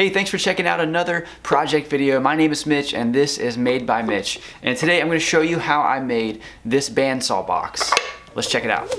Hey, thanks for checking out another project video. My name is Mitch and this is Made by Mitch. And today I'm going to show you how I made this bandsaw box. Let's check it out.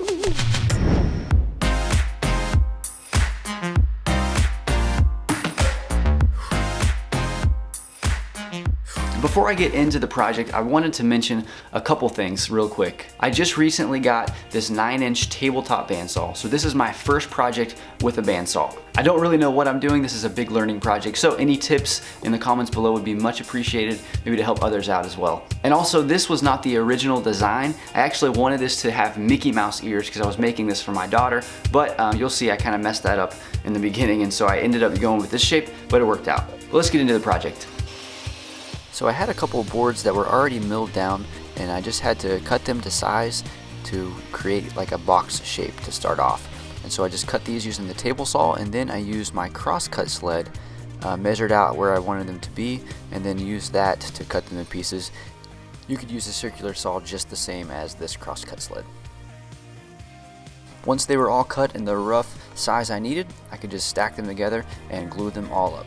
Before I get into the project, I wanted to mention a couple things real quick. I just recently got this 9-inch tabletop bandsaw. So this is my first project with a bandsaw. I don't really know what I'm doing. This is a big learning project. So any tips in the comments below would be much appreciated, maybe to help others out as well. And also, this was not the original design. I actually wanted this to have Mickey Mouse ears because I was making this for my daughter, but you'll see I kind of messed that up in the beginning, and so I ended up going with this shape, but it worked out. But let's get into the project. So I had a couple of boards that were already milled down, and I just had to cut them to size to create like a box shape to start off. And so I just cut these using the table saw, and then I used my crosscut sled, measured out where I wanted them to be, and then used that to cut them in pieces. You could use a circular saw just the same as this crosscut sled. Once they were all cut in the rough size I needed, I could just stack them together and glue them all up.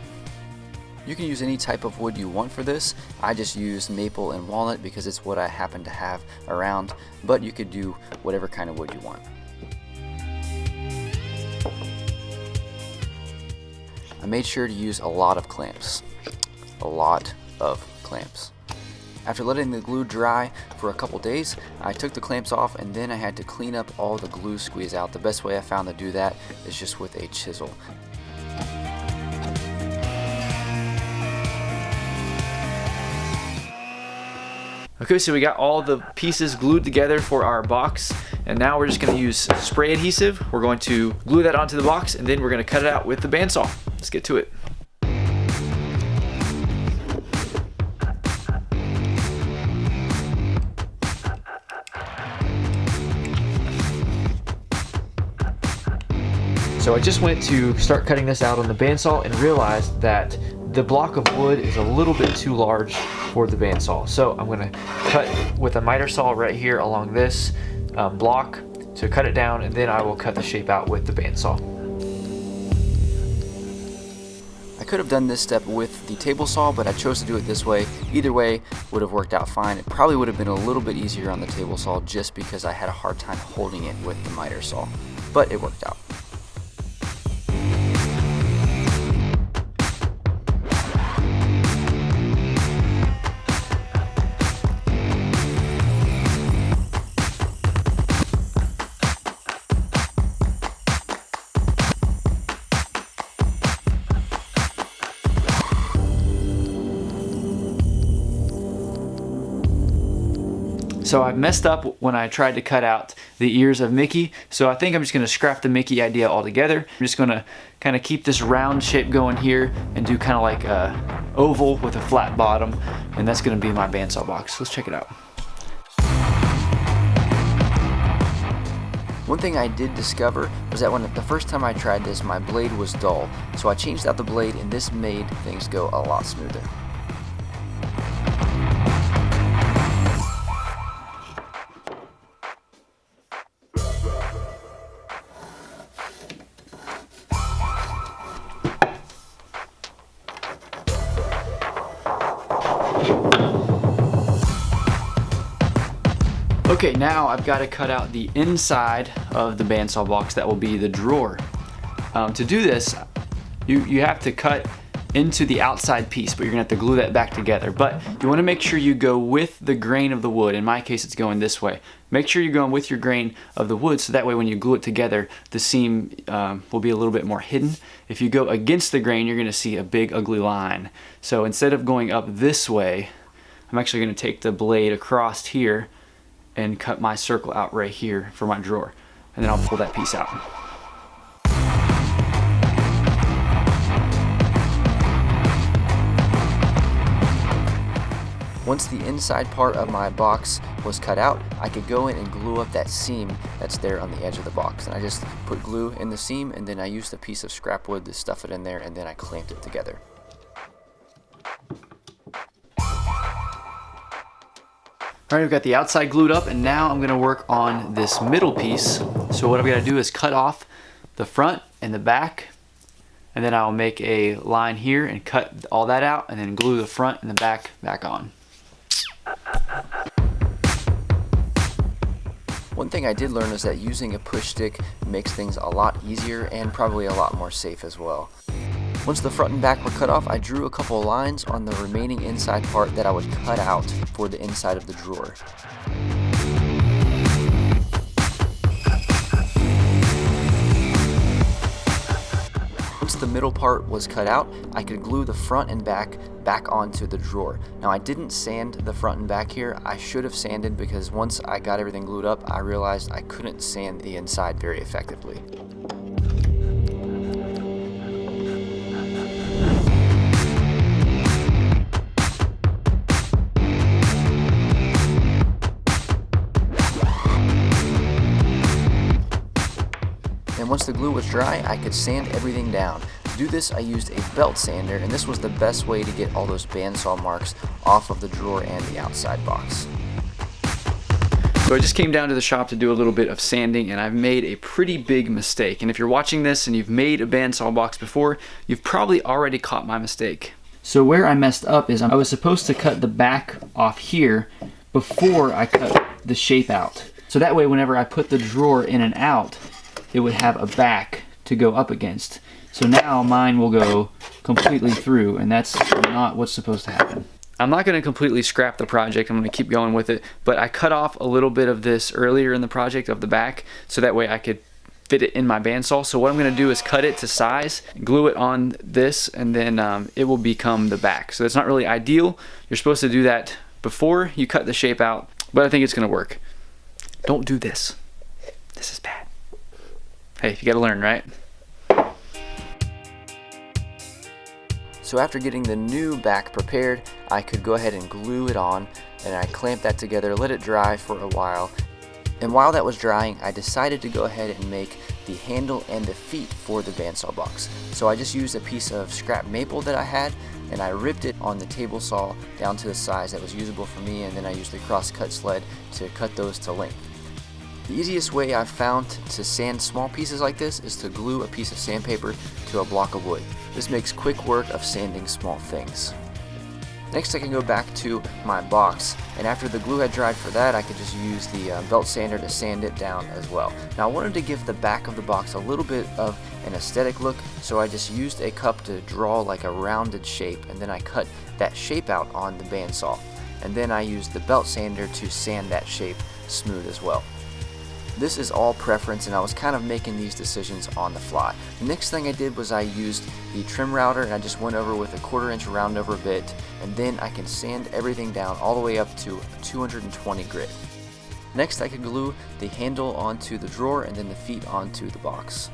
You can use any type of wood you want for this. I just used maple and walnut because it's what I happen to have around, but you could do whatever kind of wood you want. I made sure to use a lot of clamps. A lot of clamps. After letting the glue dry for a couple days, I took the clamps off, and then I had to clean up all the glue squeeze out. The best way I found to do that is just with a chisel. Okay, so we got all the pieces glued together for our box, and now we're just going to use spray adhesive. We're going to glue that onto the box, and then we're going to cut it out with the bandsaw. Let's get to it. So I just went to start cutting this out on the bandsaw and realized that the block of wood is a little bit too large for the bandsaw. So I'm gonna cut with a miter saw right here along this block to cut it down, and then I will cut the shape out with the bandsaw. I could have done this step with the table saw, but I chose to do it this way. Either way would have worked out fine. It probably would have been a little bit easier on the table saw just because I had a hard time holding it with the miter saw, but it worked out. So I messed up when I tried to cut out the ears of Mickey, so I think I'm just going to scrap the Mickey idea altogether. I'm just going to kind of keep this round shape going here and do kind of like a oval with a flat bottom, and that's going to be my bandsaw box. Let's check it out. One thing I did discover was that the first time I tried this, my blade was dull, so I changed out the blade, and this made things go a lot smoother. Okay, now I've got to cut out the inside of the bandsaw box. That will be the drawer. To do this, you have to cut into the outside piece, but you're gonna have to glue that back together. But you wanna make sure you go with the grain of the wood. In my case, it's going this way. Make sure you're going with your grain of the wood, so that way when you glue it together, the seam will be a little bit more hidden. If you go against the grain, you're gonna see a big ugly line. So instead of going up this way, I'm actually gonna take the blade across here and cut my circle out right here for my drawer. And then I'll pull that piece out. Once the inside part of my box was cut out, I could go in and glue up that seam that's there on the edge of the box. And I just put glue in the seam, and then I used a piece of scrap wood to stuff it in there, and then I clamped it together. All right, we've got the outside glued up, and now I'm gonna work on this middle piece. So what I'm gonna do is cut off the front and the back And then I'll make a line here and cut all that out and then glue the front and the back on. One thing I did learn is that using a push stick makes things a lot easier and probably a lot more safe as well. Once the front and back were cut off, I drew a couple of lines on the remaining inside part that I would cut out for the inside of the drawer. Once the middle part was cut out, I could glue the front and back onto the drawer. Now I didn't sand the front and back here. I should have sanded because once I got everything glued up, I realized I couldn't sand the inside very effectively. And once the glue was dry, I could sand everything down. To do this, I used a belt sander, and this was the best way to get all those bandsaw marks off of the drawer and the outside box. So I just came down to the shop to do a little bit of sanding, and I've made a pretty big mistake. And if you're watching this and you've made a bandsaw box before, you've probably already caught my mistake. So where I messed up is I was supposed to cut the back off here before I cut the shape out. So that way whenever I put the drawer in and out, it would have a back to go up against. So now mine will go completely through, and that's not what's supposed to happen. I'm not going to completely scrap the project, I'm going to keep going with it, but I cut off a little bit of this earlier in the project of the back, so that way I could fit it in my bandsaw. So what I'm going to do is cut it to size, glue it on this, and then it will become the back. So it's not really ideal. You're supposed to do that before you cut the shape out, but I think it's going to work. Don't do this. This is bad. Hey, you gotta learn, right? So after getting the new back prepared, I could go ahead and glue it on, and I clamped that together, let it dry for a while. And while that was drying, I decided to go ahead and make the handle and the feet for the bandsaw box. So I just used a piece of scrap maple that I had, and I ripped it on the table saw down to the size that was usable for me, and then I used the cross-cut sled to cut those to length. The easiest way I've found to sand small pieces like this is to glue a piece of sandpaper to a block of wood. This makes quick work of sanding small things. Next I can go back to my box, and after the glue had dried for that, I could just use the belt sander to sand it down as well. Now I wanted to give the back of the box a little bit of an aesthetic look, so I just used a cup to draw like a rounded shape, and then I cut that shape out on the bandsaw. And then I used the belt sander to sand that shape smooth as well. This is all preference, and I was kind of making these decisions on the fly. The next thing I did was I used the trim router, and I just went over with a 1/4 inch round over bit, and then I can sand everything down all the way up to 220 grit. Next I could glue the handle onto the drawer and then the feet onto the box.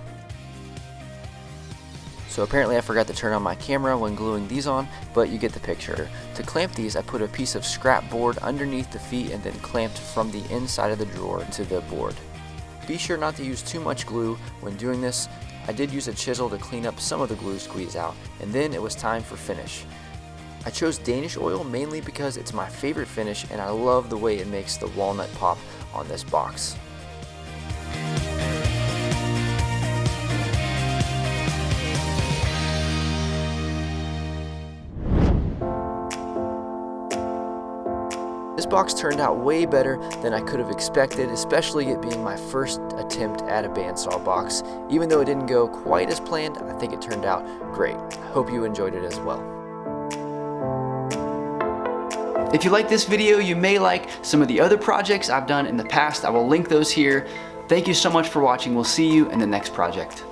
So apparently I forgot to turn on my camera when gluing these on, but you get the picture. To clamp these, I put a piece of scrap board underneath the feet and then clamped from the inside of the drawer to the board. Be sure not to use too much glue when doing this. I did use a chisel to clean up some of the glue squeeze out, and then it was time for finish. I chose Danish oil mainly because it's my favorite finish, and I love the way it makes the walnut pop on this box. This box turned out way better than I could have expected, especially it being my first attempt at a bandsaw box. Even though it didn't go quite as planned, I think it turned out great. I hope you enjoyed it as well. If you like this video, you may like some of the other projects I've done in the past. I will link those here. Thank you so much for watching. We'll see you in the next project.